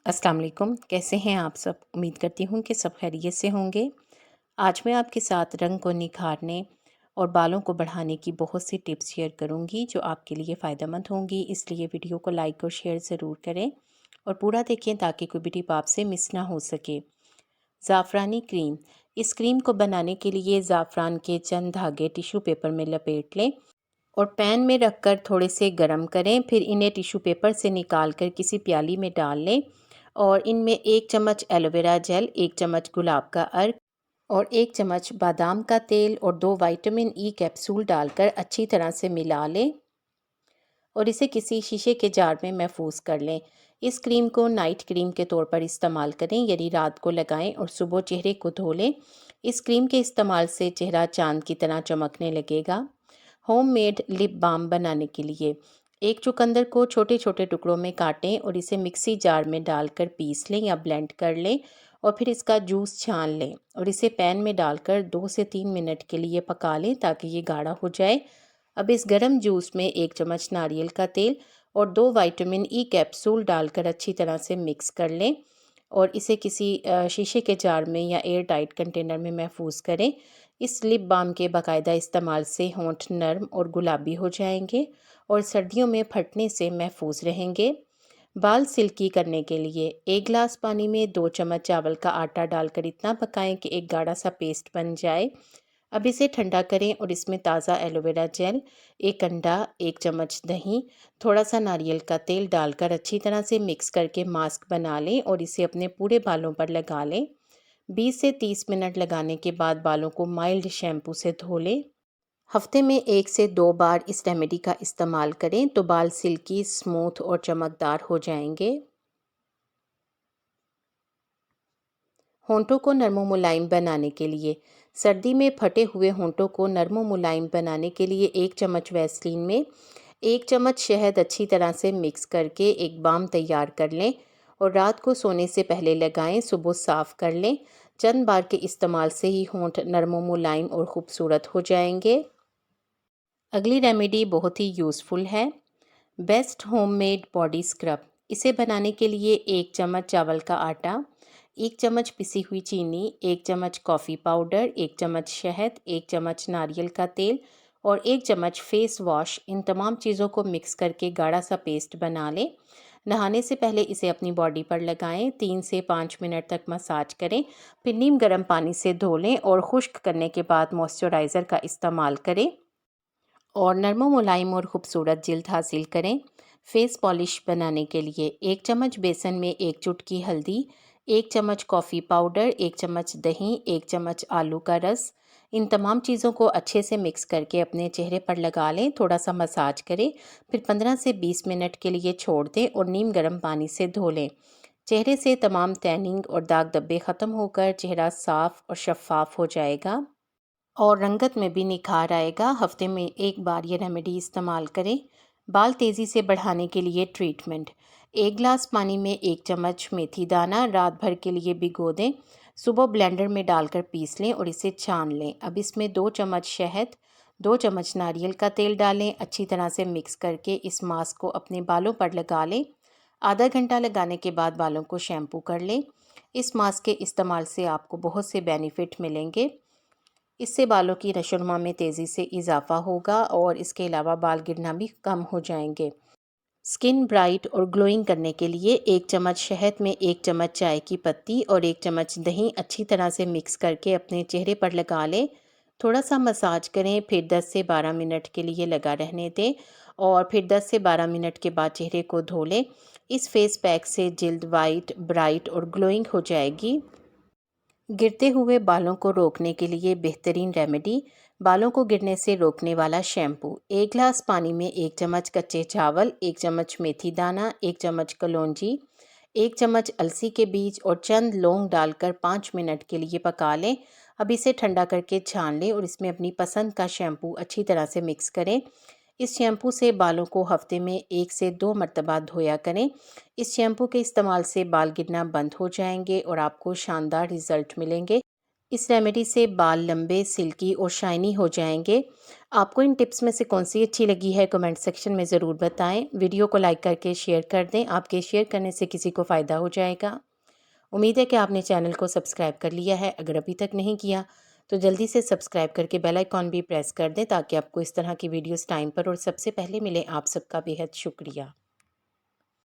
अस्सलाम वालेकुम। कैसे हैं आप सब? उम्मीद करती हूँ कि सब खैरियत से होंगे। आज मैं आपके साथ रंग को निखारने और बालों को बढ़ाने की बहुत सी टिप्स शेयर करूँगी जो आपके लिए फ़ायदेमंद होंगी, इसलिए वीडियो को लाइक और शेयर ज़रूर करें और पूरा देखें ताकि कोई भी टिप आपसे मिस ना हो सके। ज़ाफ़रानी क्रीम। इस क्रीम को बनाने के लिए ज़ाफ़रान के चंद धागे टिश्यू पेपर में लपेट लें और पैन में रखकर थोड़े से गरम करें। फिर इन्हें टिश्यू पेपर से निकाल कर किसी प्याली में डाल लें और इनमें 1 चम्मच एलोवेरा जेल, 1 चम्मच गुलाब का अर्क और 1 चम्मच बादाम का तेल और 2 विटामिन ई कैप्सूल डालकर अच्छी तरह से मिला लें और इसे किसी शीशे के जार में महफूज कर लें। इस क्रीम को नाइट क्रीम के तौर पर इस्तेमाल करें, यानी रात को लगाएं और सुबह चेहरे को धो लें। इस क्रीम के इस्तेमाल से चेहरा चांद की तरह चमकने लगेगा। होममेड लिप बाम बनाने के लिए एक चुकंदर को छोटे छोटे टुकड़ों में काटें और इसे मिक्सी जार में डालकर पीस लें या ब्लेंड कर लें और फिर इसका जूस छान लें और इसे पैन में डालकर 2 से 3 मिनट के लिए पका लें ताकि ये गाढ़ा हो जाए। अब इस गर्म जूस में 1 चम्मच नारियल का तेल और 2 विटामिन ई कैप्सूल डालकर अच्छी तरह से मिक्स कर लें और इसे किसी शीशे के जार में या एयर टाइट कंटेनर में महफूज करें। इस लिप बाम के बाकायदा इस्तेमाल से होंठ नरम और गुलाबी हो जाएंगे और सर्दियों में फटने से महफूज रहेंगे। बाल सिल्की करने के लिए 1 गिलास पानी में 2 चम्मच चावल का आटा डालकर इतना पकाएं कि एक गाढ़ा सा पेस्ट बन जाए। अब इसे ठंडा करें और इसमें ताज़ा एलोवेरा जेल, 1 अंडा, 1 चम्मच दही, थोड़ा सा नारियल का तेल डालकर अच्छी तरह से मिक्स करके मास्क बना लें और इसे अपने पूरे बालों पर लगा लें। 20 से 30 मिनट लगाने के बाद बालों को माइल्ड शैम्पू से धो लें। हफ्ते में 1 से 2 बार इस रेमेडी का इस्तेमाल करें तो बाल सिल्की, स्मूथ और चमकदार हो जाएंगे। होंठों को नरम मुलायम बनाने के लिए सर्दी में फटे हुए होंठों को नरम मुलायम बनाने के लिए 1 चम्मच वैसलीन में 1 चम्मच शहद अच्छी तरह से मिक्स करके एक बाम तैयार कर लें और रात को सोने से पहले लगाएं। सुबह साफ कर लें। चंद बार के इस्तेमाल से ही होंठ नरम मुलायम और खूबसूरत हो जाएंगे। अगली रेमेडी बहुत ही यूज़फुल है। Best homemade body scrub. इसे बनाने के लिए 1 चम्मच चावल का आटा, 1 चम्मच पिसी हुई चीनी, 1 चम्मच कॉफ़ी पाउडर, 1 चम्मच शहद, 1 चम्मच नारियल का तेल और 1 चम्मच फेस वॉश, इन तमाम चीज़ों को मिक्स करके गाढ़ा सा पेस्ट बना लें। नहाने से पहले इसे अपनी बॉडी पर लगाएं। 3 से 5 मिनट तक मसाज करें, फिर नीम गर्म पानी से धो लें और खुश्क करने के बाद मॉइस्चराइज़र का इस्तेमाल करें और नरम मुलायम और खूबसूरत जिल्द हासिल करें। फेस पॉलिश बनाने के लिए 1 चम्मच बेसन में 1 चुटकी हल्दी, 1 चम्मच कॉफ़ी पाउडर, 1 चम्मच दही, 1 चम्मच आलू का रस, इन तमाम चीज़ों को अच्छे से मिक्स करके अपने चेहरे पर लगा लें। थोड़ा सा मसाज करें, फिर 15 से 20 मिनट के लिए छोड़ दें और नीम गर्म पानी से धो लें। चेहरे से तमाम टैनिंग और दाग धब्बे ख़त्म होकर चेहरा साफ़ और शफाफ हो जाएगा और रंगत में भी निखार आएगा। हफ्ते में 1 बार ये रेमेडी इस्तेमाल करें। बाल तेज़ी से बढ़ाने के लिए ट्रीटमेंट। 1 गिलास पानी में 1 चम्मच मेथी दाना रात भर के लिए भिगो दें। सुबह ब्लेंडर में डालकर पीस लें और इसे छान लें। अब इसमें 2 चम्मच शहद, 2 चम्मच नारियल का तेल डालें। अच्छी तरह से मिक्स करके इस मास्क को अपने बालों पर लगा लें। आधा घंटा लगाने के बाद बालों को शैम्पू कर लें। इस मास्क के इस्तेमाल से आपको बहुत से बेनिफिट मिलेंगे। इससे बालों की नशोनुमा में तेज़ी से इजाफा होगा और इसके अलावा बाल गिरना भी कम हो जाएंगे। स्किन ब्राइट और ग्लोइंग करने के लिए 1 चम्मच शहद में 1 चम्मच चाय की पत्ती और 1 चम्मच दही अच्छी तरह से मिक्स करके अपने चेहरे पर लगा लें। थोड़ा सा मसाज करें, फिर 10 से 12 मिनट के लिए लगा रहने दें और फिर 10 से 12 मिनट के बाद चेहरे को धो लें। इस फेस पैक से जिल्द वाइट, ब्राइट और ग्लोइंग हो जाएगी। गिरते हुए बालों को रोकने के लिए बेहतरीन रेमेडी। बालों को गिरने से रोकने वाला शैम्पू। 1 गिलास पानी में 1 चम्मच कच्चे चावल, 1 चम्मच मेथी दाना, 1 चम्मच कलौंजी, 1 चम्मच अलसी के बीज और चंद लौंग डालकर 5 मिनट के लिए पका लें। अब इसे ठंडा करके छान लें और इसमें अपनी पसंद का शैम्पू अच्छी तरह से मिक्स करें। इस शैम्पू से बालों को हफ्ते में 1 से 2 मरतबा धोया करें। इस शैम्पू के इस्तेमाल से बाल गिरना बंद हो जाएंगे और आपको शानदार रिजल्ट मिलेंगे। इस रेमेडी से बाल लंबे, सिल्की और शाइनी हो जाएंगे। आपको इन टिप्स में से कौन सी अच्छी लगी है कमेंट सेक्शन में ज़रूर बताएं। वीडियो को लाइक करके शेयर कर दें, आपके शेयर करने से किसी को फ़ायदा हो जाएगा। उम्मीद है कि आपने चैनल को सब्सक्राइब कर लिया है। अगर अभी तक नहीं किया तो जल्दी से सब्सक्राइब करके बेल आइकॉन भी प्रेस कर दें ताकि आपको इस तरह की वीडियोस टाइम पर और सबसे पहले मिले। आप सबका बेहद शुक्रिया।